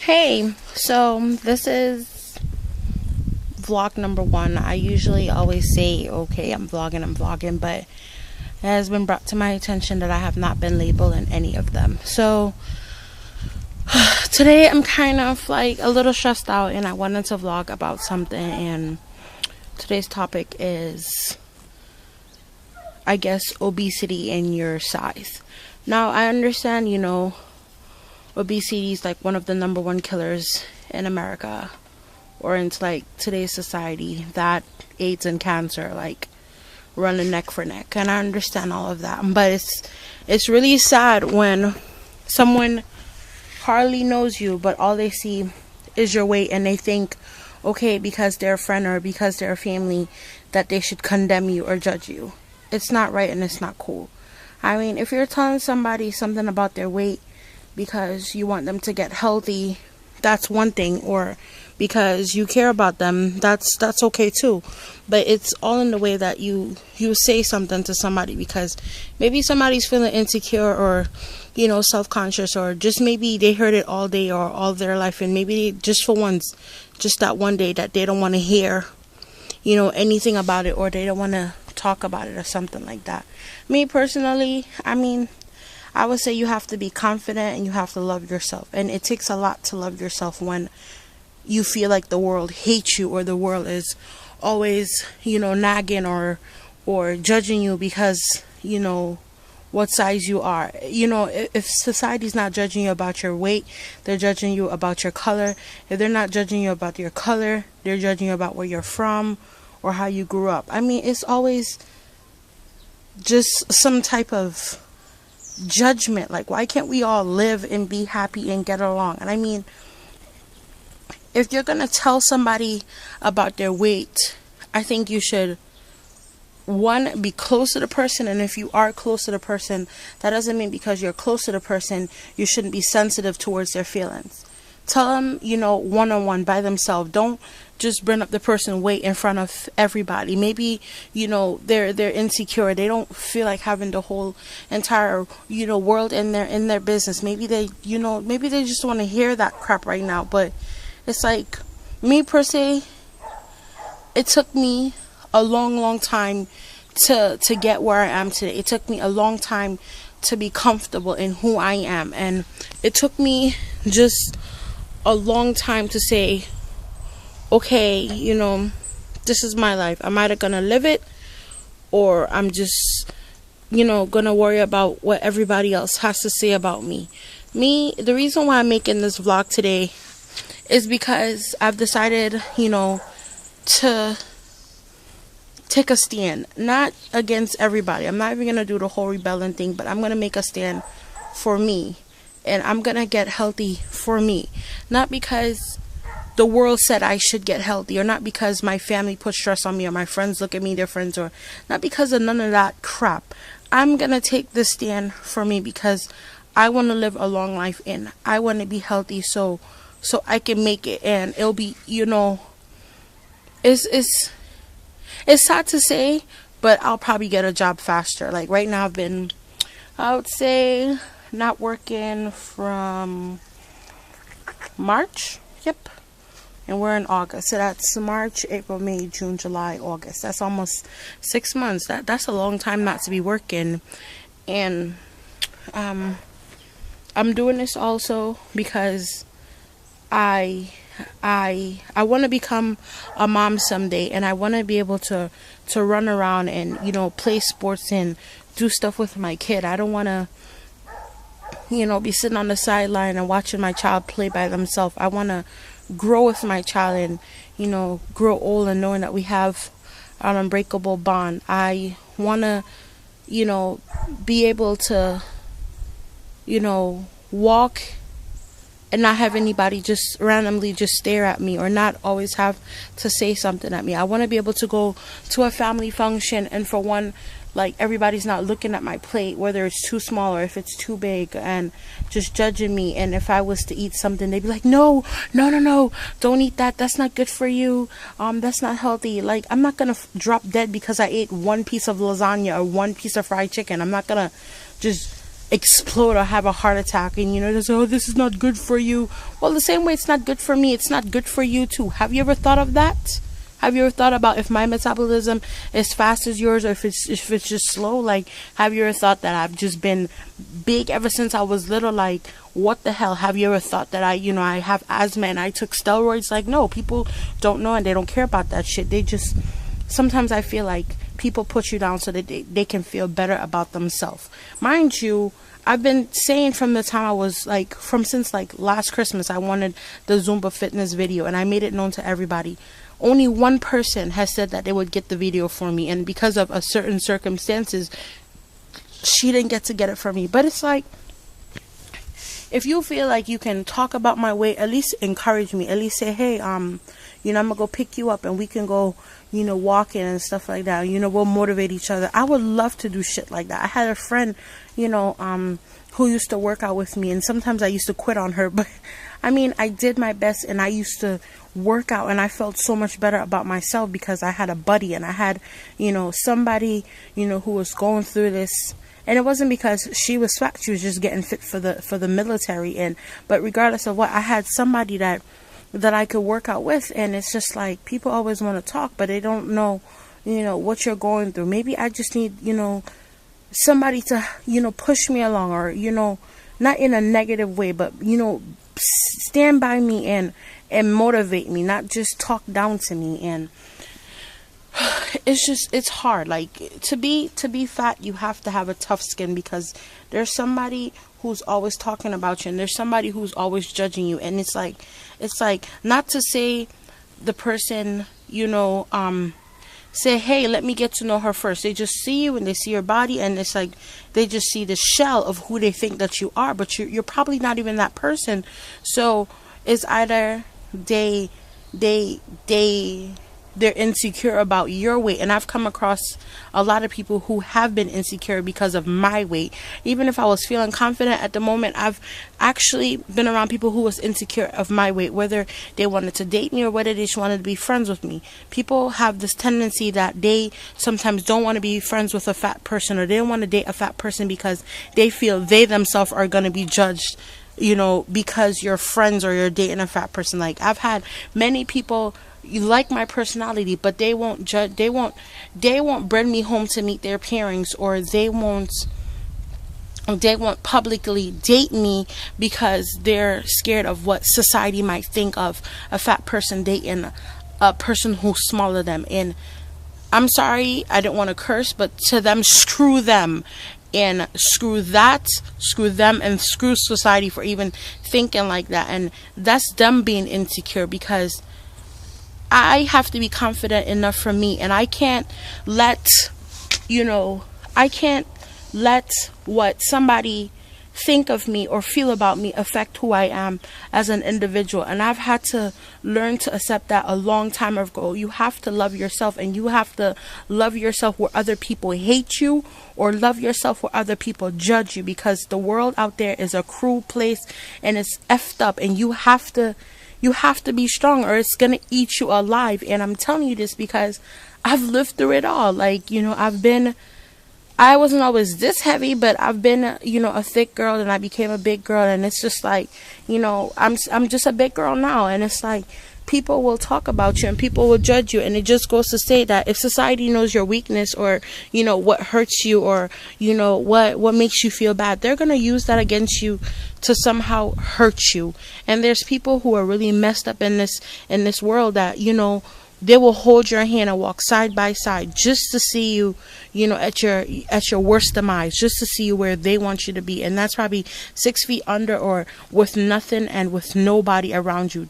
Hey, so this is vlog number one. I usually always say, okay, I'm vlogging, but it has been brought to my attention that I have not been labeled in any of them. So today I'm kind of like a little stressed out and I wanted to vlog about something, and today's topic is, I guess, obesity and your size. Now, I understand, obesity is like one of the number one killers in America, or in like today's society, that AIDS and cancer like running neck for neck, and I understand all of that. But it's really sad when someone hardly knows you, but all they see is your weight, and they think, okay, because they're a friend or because they're a family, that they should condemn you or judge you. It's not right and it's not cool. I mean, if you're telling somebody something about their weight because you want them to get healthy, that's one thing, or because you care about them, that's okay too. But it's all in the way that you say something to somebody because maybe somebody's feeling insecure or self-conscious, or just maybe they heard it all day or all their life, and maybe just for once, just that one day, that they don't want to hear anything about it, or they don't want to talk about it or something like that. Me personally, I would say you have to be confident and you have to love yourself, and it takes a lot to love yourself when you feel like the world hates you, or the world is always nagging or judging you because what size you are. If society's not judging you about your weight, they're judging you about your color. If they're not judging you about your color, they're judging you about where you're from or how you grew up. It's always just some type of judgment. Like, why can't we all live and be happy and get along? And if you're gonna tell somebody about their weight, I think you should, one, be close to the person. And if you are close to the person, that doesn't mean because you're close to the person you shouldn't be sensitive towards their feelings. Tell them one-on-one by themselves. Don't just bring up the person's weight in front of everybody. Maybe they're insecure, they don't feel like having the whole entire world in their business. Maybe they maybe they just want to hear that crap right now. But it's like, me per se, it took me a long time to get where I am today. It took me a long time to be comfortable in who I am, and it took me just a long time to say, okay, this is my life. I'm either gonna live it, or I'm just gonna worry about what everybody else has to say about me. The reason why I'm making this vlog today is because I've decided to take a stand, not against everybody. I'm not even gonna do the whole rebellion thing, but I'm gonna make a stand for me, and I'm gonna get healthy for me. Not because the world said I should get healthy, or not because my family put stress on me, or my friends look at me different, or not because of none of that crap. I'm gonna take this stand for me because I want to live a long life, and I want to be healthy so I can make it. And it'll be it's sad to say, but I'll probably get a job faster. Like right now, I've been, I would say, not working from March. Yep. And we're in August. So that's March, April, May, June, July, August. That's almost 6 months. That's a long time not to be working. And I'm doing this also because I want to become a mom someday, and I want to be able to run around and play sports and do stuff with my kid. I don't want to be sitting on the sideline and watching my child play by themselves. I want to grow with my child and grow old and knowing that we have an unbreakable bond. I want to be able to walk and not have anybody just randomly just stare at me, or not always have to say something at me. I want to be able to go to a family function, and for one, like, everybody's not looking at my plate, whether it's too small or if it's too big, and just judging me. And if I was to eat something, they'd be like, no, don't eat that, that's not good for you, that's not healthy. Like, I'm not gonna drop dead because I ate one piece of lasagna or one piece of fried chicken. I'm not gonna just explode or have a heart attack, and they say, oh, this is not good for you. Well, the same way it's not good for me, it's not good for you too. Have you ever thought of that? Have you ever thought about if my metabolism is fast as yours, or if it's just slow? Like, have you ever thought that I've just been big ever since I was little? Like, what the hell? Have you ever thought that I have asthma and I took steroids? Like, no, people don't know and they don't care about that shit. They just, sometimes I feel like people put you down so that they can feel better about themselves. Mind you, I've been saying from the time I was since last Christmas, I wanted the Zumba fitness video, and I made it known to everybody. Only one person has said that they would get the video for me, and because of a certain circumstances, she didn't get it for me. But it's like, if you feel like you can talk about my weight, at least encourage me. At least say, hey, I'm gonna go pick you up and we can go, walking and stuff like that. We'll motivate each other. I would love to do shit like that. I had a friend, who used to work out with me, and sometimes I used to quit on her, but I did my best, and I used to work out, and I felt so much better about myself because I had a buddy, and I had, somebody, who was going through this. And it wasn't because she was fat, she was just getting fit for the military. But regardless of what, I had somebody that I could work out with. And it's just like, people always want to talk, but they don't know, what you're going through. Maybe I just need, somebody to, push me along, or, not in a negative way, but, stand by me and motivate me, not just talk down to me. And it's hard. Like, to be fat, you have to have a tough skin, because there's somebody who's always talking about you, and there's somebody who's always judging you. And it's like, not to say the person, say, hey, let me get to know her first. They just see you and they see your body, and it's like they just see the shell of who they think that you are, but you're probably not even that person. So it's either they're insecure about your weight. And I've come across a lot of people who have been insecure because of my weight. Even if I was feeling confident at the moment, I've actually been around people who was insecure of my weight, whether they wanted to date me or whether they just wanted to be friends with me. People have this tendency that they sometimes don't want to be friends with a fat person, or they don't want to date a fat person because they feel they themselves are going to be judged, because you're friends or you're dating a fat person. Like, I've had many people, you like my personality, but they won't judge, they won't bring me home to meet their parents, or they won't publicly date me because they're scared of what society might think of a fat person dating a person who's smaller than them. And I'm sorry, I don't want to curse, but to them, screw them. And screw them, and screw society for even thinking like that. And that's them being insecure, because I have to be confident enough for me, and I can't let what somebody think of me or feel about me affect who I am as an individual. And I've had to learn to accept that a long time ago. You have to love yourself, and you have to love yourself where other people hate you, or love yourself where other people judge you, because the world out there is a cruel place, and it's effed up, and you have to be strong, or it's gonna eat you alive. And I'm telling you this because I've lived through it all. Like, I wasn't always this heavy, but I've been, a thick girl, and I became a big girl, and it's just like, I'm just a big girl now. And it's like, people will talk about you and people will judge you, and it just goes to say that if society knows your weakness, or what hurts you, or what makes you feel bad, they're gonna use that against you to somehow hurt you. And there's people who are really messed up in this world that they will hold your hand and walk side by side just to see you, at your worst demise, just to see you where they want you to be. And that's probably 6 feet under, or with nothing and with nobody around you.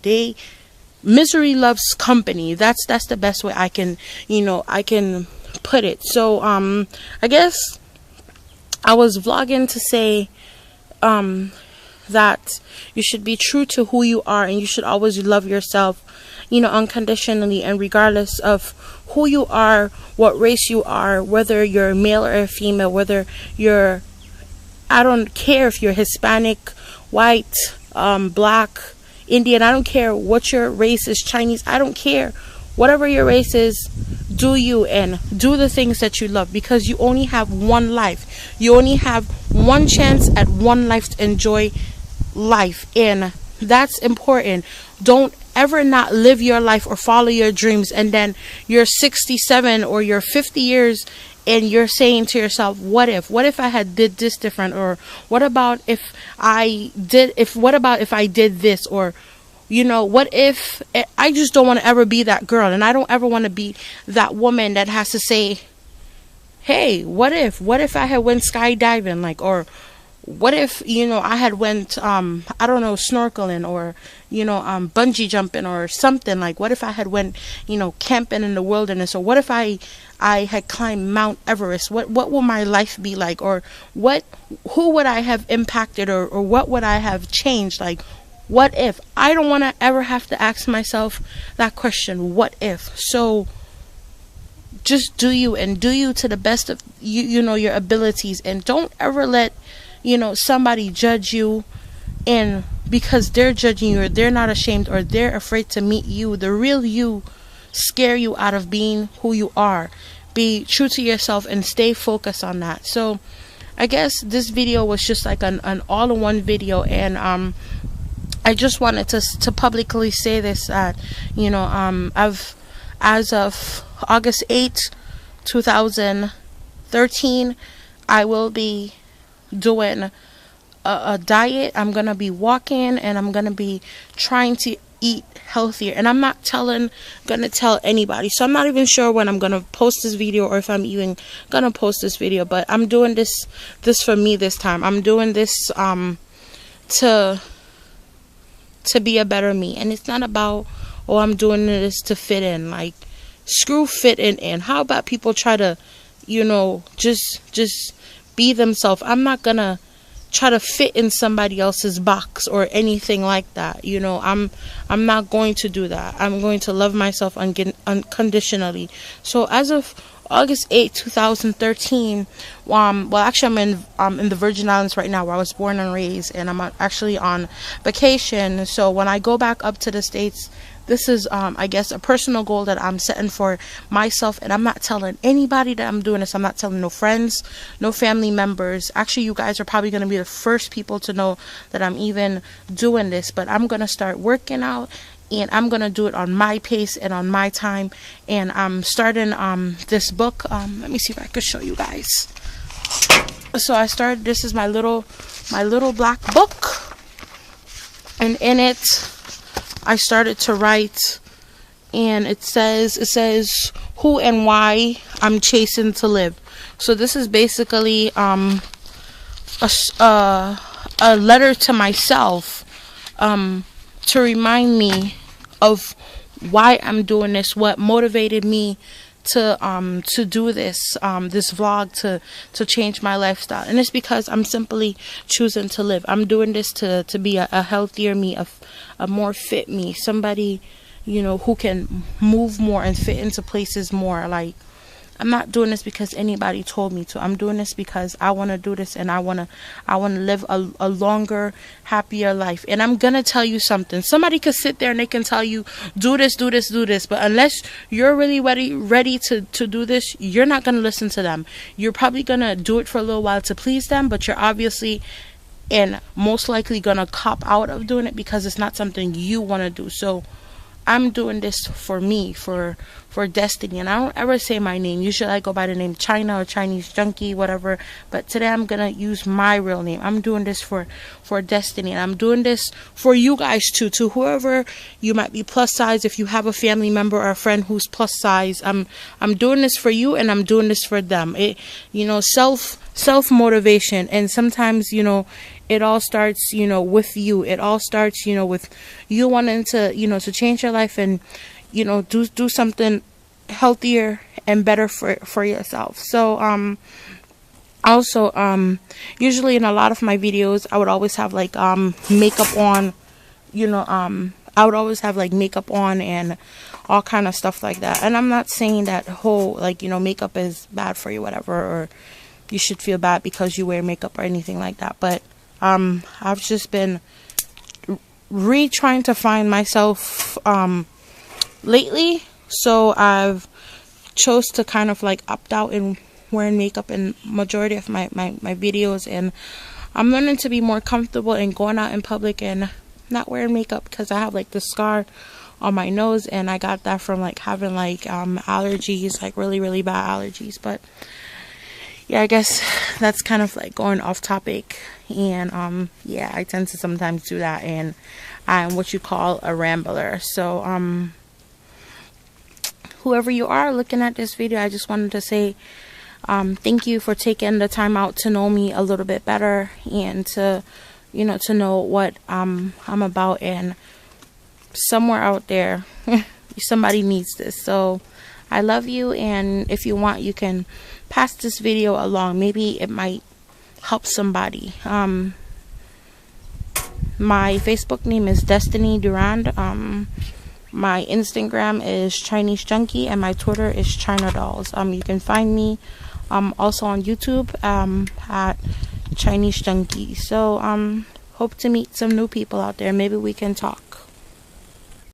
Misery loves company. That's the best way I can put it. So I guess I was vlogging to say that you should be true to who you are, and you should always love yourself, unconditionally, and regardless of who you are, what race you are, whether you're male or female, whether I don't care if you're Hispanic, white, black, Indian, I don't care what your race is, Chinese, I don't care. Whatever your race is, do you and do the things that you love, because you only have one life. You only have one chance at one life to enjoy life, and that's important. Don't ever not live your life or follow your dreams, and then you're 67 or you're 50 years and you're saying to yourself, what if I had did this different, or what about if I did this, or what if I just don't want to ever be that girl, and I don't ever want to be that woman that has to say, hey, what if I had went skydiving, like, or what if I had went I don't know, snorkeling, or bungee jumping or something. Like, what if I had went camping in the wilderness, or what if I had climbed Mount Everest? What will my life be like, or who would I have impacted, or what would I have changed? Like, what if? I don't want to ever have to ask myself that question, what if? So just do you, and do you to the best of your abilities, and don't ever let somebody judge you, and because they're judging you, or they're not ashamed, or they're afraid to meet you, the real you, scare you out of being who you are. Be true to yourself and stay focused on that. So I guess this video was just like an all-in-one video, and I just wanted to publicly say this, that I've, as of August 8th 2013, I will be doing a diet. I'm gonna be walking, and I'm gonna be trying to eat healthier, and I'm not gonna tell anybody. So I'm not even sure when I'm gonna post this video, or if I'm even gonna post this video, but I'm doing this for me this time. I'm doing this to be a better me, and it's not about, oh, I'm doing this to fit in. Like, screw fitting in. How about people try to just be themselves? I'm not gonna try to fit in somebody else's box or anything like that. I'm not going to do that. I'm going to love myself unconditionally. So as of August 8, 2013, well, actually, I'm in the Virgin Islands right now, where I was born and raised, and I'm actually on vacation. So when I go back up to the States, this is I guess a personal goal that I'm setting for myself, and I'm not telling anybody that I'm doing this. I'm not telling no friends, no family members. Actually, you guys are probably going to be the first people to know that I'm even doing this. But I'm going to start working out, and I'm going to do it on my pace and on my time. And I'm starting this book. Let me see if I can show you guys. So I started, this is my little black book, and in it I started to write, and it says who and why I'm chasing to live. So this is basically a letter to myself, to remind me of why I'm doing this, what motivated me to do this vlog, to change my lifestyle. And it's because I'm simply choosing to live. I'm doing this to be a healthier me, a more fit me, somebody who can move more and fit into places more. Like, I'm not doing this because anybody told me to. I'm doing this because I want to do this, and I want to live a longer, happier life. And I'm gonna tell you something. Somebody could sit there and they can tell you, do this, do this, do this, but unless you're really ready to do this, you're not gonna listen to them. You're probably gonna do it for a little while to please them, but you're obviously and most likely gonna cop out of doing it because it's not something you want to do. So I'm doing this for me, for Destiny. And I don't ever say my name. Usually I go by the name China or Chinese Junkie, whatever. But today I'm going to use my real name. I'm doing this for Destiny. And I'm doing this for you guys too. To whoever you might be plus size, if you have a family member or a friend who's plus size, I'm doing this for you, and I'm doing this for them. It, self motivation. And sometimes, it all starts, with you. It all starts, with you wanting to, to change your life and, do something healthier and better for yourself. So, also, usually in a lot of my videos, I would always have like, makeup on, I would always have like makeup on and all kind of stuff like that. And I'm not saying that whole, makeup is bad for you, whatever, or you should feel bad because you wear makeup or anything like that. But I've just been trying to find myself lately. So I've chose to kind of like opt out in wearing makeup in majority of my videos, and I'm learning to be more comfortable in going out in public and not wearing makeup, because I have like the scar on my nose, and I got that from like having like allergies, like really bad allergies. But yeah, I guess that's kind of like going off topic, and yeah, I tend to sometimes do that, and I'm what you call a rambler. So whoever you are looking at this video, I just wanted to say thank you for taking the time out to know me a little bit better, and to, you know, to know what I'm about. And somewhere out there somebody needs this, so I love you, and if you want, you can pass this video along. Maybe it might help somebody. My Facebook name is Destiny Durand. My Instagram is Chinese Junkie, and my Twitter is China Dolls. You can find me also on YouTube at Chinese Junkie. So hope to meet some new people out there. Maybe we can talk.